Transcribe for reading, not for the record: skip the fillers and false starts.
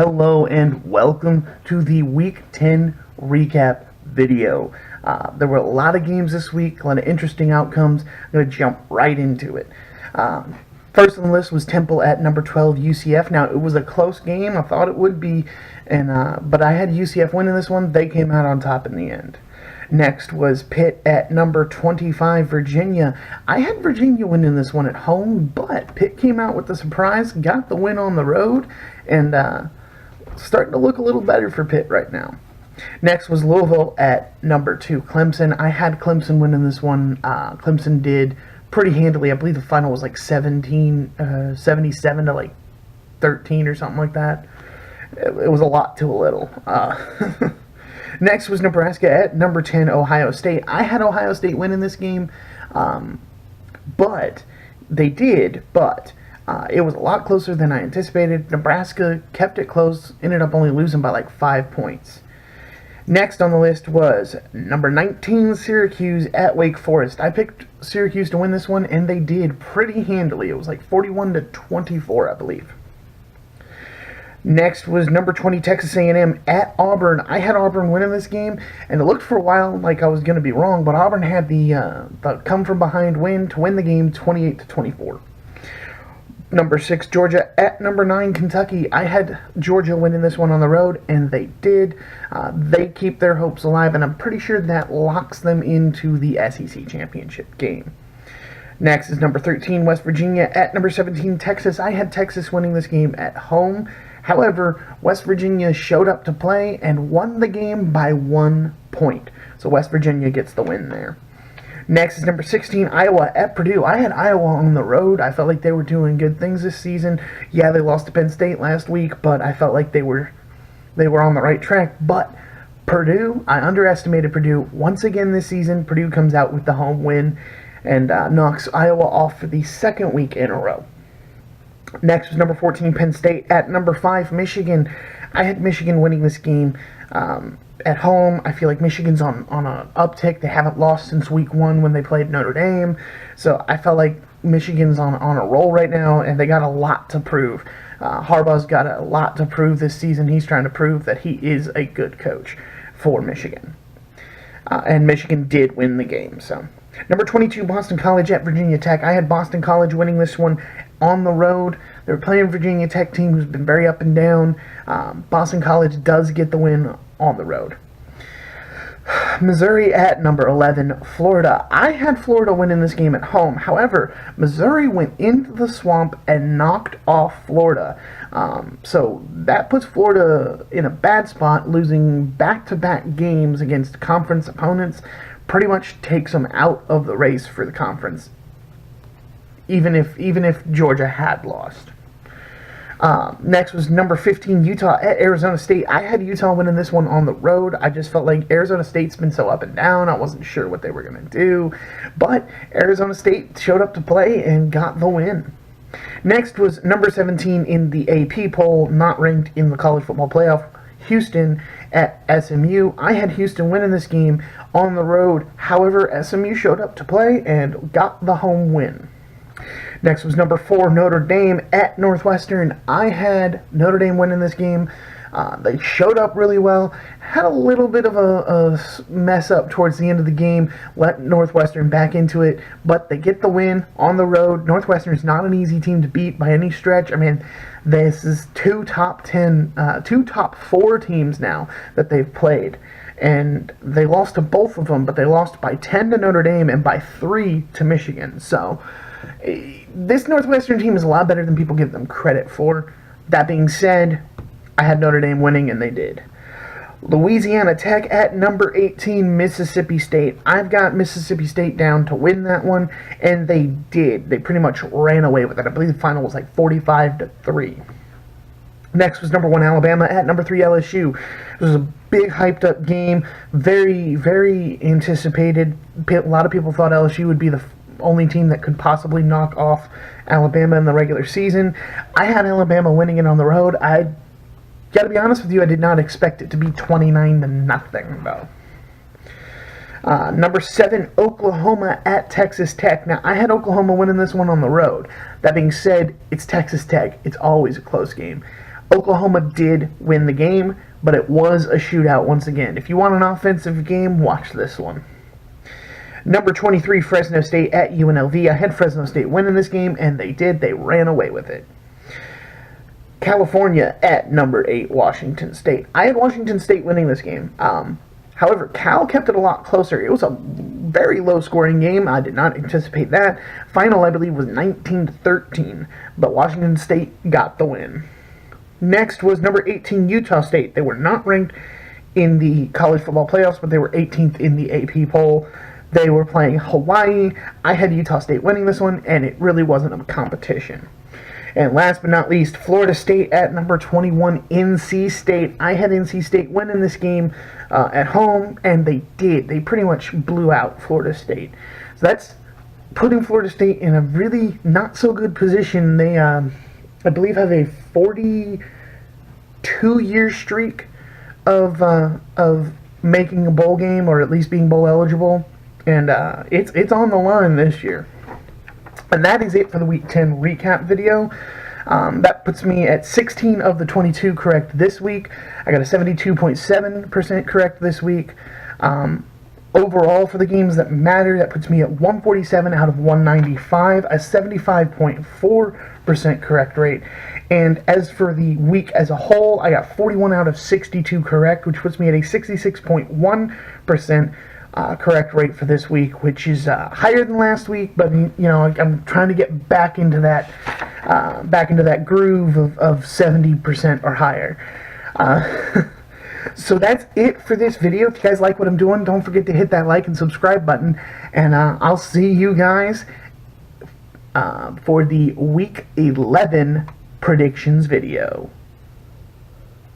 Hello and welcome to the Week 10 recap video. There were a lot of games this week, a lot of interesting outcomes. I'm going to jump right into it. First on the list was Temple at number 12, UCF. Now, it was a close game. I thought it would be, but I had UCF winning this one. They came out on top in the end. Next was Pitt at number 25, Virginia. I had Virginia winning this one at home, but Pitt came out with the surprise, got the win on the road, and starting to look a little better for Pitt right now. Next was Louisville at number 2, Clemson. I had Clemson winning this one. Clemson did pretty handily. I believe the final was like 77 to like 13 or something like that. It was a lot to a little. Next was Nebraska at number 10, Ohio State. I had Ohio State winning this game, but it was a lot closer than I anticipated. Nebraska kept it close, ended up only losing by like 5 points. Next on the list was number 19, Syracuse at Wake Forest. I picked Syracuse to win this one, and they did pretty handily. It was like 41-24, I believe. Next was number 20, Texas A&M at Auburn. I had Auburn winning this game, and it looked for a while like I was going to be wrong, but Auburn had the come-from-behind win to win the game 28-24. Number 6, Georgia at number 9, Kentucky. I had Georgia winning this one on the road, and they did. They keep their hopes alive, and I'm pretty sure that locks them into the SEC championship game. Next is number 13, West Virginia at number 17, Texas. I had Texas winning this game at home. However, West Virginia showed up to play and won the game by 1 point. So West Virginia gets the win there. Next is number 16, Iowa at Purdue. I had Iowa on the road. I felt like they were doing good things this season. Yeah, they lost to Penn State last week, but I felt like they were on the right track. But Purdue, I underestimated Purdue. Once again this season, Purdue comes out with the home win and knocks Iowa off for the second week in a row. Next was number 14, Penn State at number 5, Michigan. I had Michigan winning this game at home. I feel like Michigan's on an uptick. They haven't lost since week 1 when they played Notre Dame. So I felt like Michigan's on a roll right now, and they got a lot to prove. Harbaugh's got a lot to prove this season. He's trying to prove that he is a good coach for Michigan. And Michigan did win the game. So number 22, Boston College at Virginia Tech. I had Boston College winning this one on the road. They're playing Virginia Tech team who's been very up and down. Boston College does get the win on the road. Missouri at number 11, Florida. I had Florida winning this game at home. However, Missouri went into the swamp and knocked off Florida. So that puts Florida in a bad spot, losing back-to-back games against conference opponents. Pretty much takes them out of the race for the conference, even if Georgia had lost. Next was number 15, Utah at Arizona State. I had Utah winning this one on the road. I just felt like Arizona State's been so up and down. I wasn't sure what they were going to do. But Arizona State showed up to play and got the win. Next was number 17 in the AP poll, not ranked in the college football playoff, Houston at SMU. I had Houston winning this game on the road. However, SMU showed up to play and got the home win. Next was number 4, Notre Dame at Northwestern. I had Notre Dame winning this game. They showed up really well, had a little bit of a mess up towards the end of the game, let Northwestern back into it, but they get the win on the road. Northwestern is not an easy team to beat by any stretch. I mean, this is two top 4 teams now that they've played, and they lost to both of them, but they lost by 10 to Notre Dame and by 3 to Michigan. So this Northwestern team is a lot better than people give them credit for. That being said, I had Notre Dame winning, and they did. Louisiana Tech at number 18, Mississippi State. I've got Mississippi State down to win that one, and they did. They pretty much ran away with it. I believe the final was like 45-3. Next was number 1, Alabama at number 3, LSU. It was a big hyped up game, very, very anticipated. A lot of people thought LSU would be the only team that could possibly knock off Alabama in the regular season. I had Alabama winning it on the road. I gotta be honest with you, I did not expect it to be 29-0 though. Number 7, Oklahoma at Texas Tech. Now, I had Oklahoma winning this one on the road. That being said, it's Texas Tech. It's always a close game. Oklahoma did win the game, but it was a shootout once again. If you want an offensive game, watch this one. Number 23, Fresno State at UNLV. I had Fresno State winning this game, and they did. They ran away with it. California at number 8, Washington State. I had Washington State winning this game. However, Cal kept it a lot closer. It was a very low-scoring game. I did not anticipate that. Final, I believe, was 19-13, but Washington State got the win. Next was number 18, Utah State. They were not ranked in the college football playoffs, but they were 18th in the AP poll. They were playing Hawaii. I had Utah State winning this one, and it really wasn't a competition. And last but not least, Florida State at number 21, NC State. I had NC State winning this game at home, and they did. They pretty much blew out Florida State. So that's putting Florida State in a really not so good position. They, I believe, have a 42-year streak of making a bowl game, or at least being bowl eligible, and it's on the line this year. And that is it for the Week 10 recap video. That puts me at 16 of the 22 correct this week. I got a 72.7% correct this week. Overall, for the games that matter, that puts me at 147 out of 195, a 75.4% correct rate. And as for the week as a whole, I got 41 out of 62 correct, which puts me at a 66.1% correct rate for this week, which is higher than last week, but you know, I'm trying to get back into that groove of 70% or higher. So that's it for this video. If you guys like what I'm doing, don't forget to hit that like and subscribe button, and I'll see you guys for the Week 11 predictions video.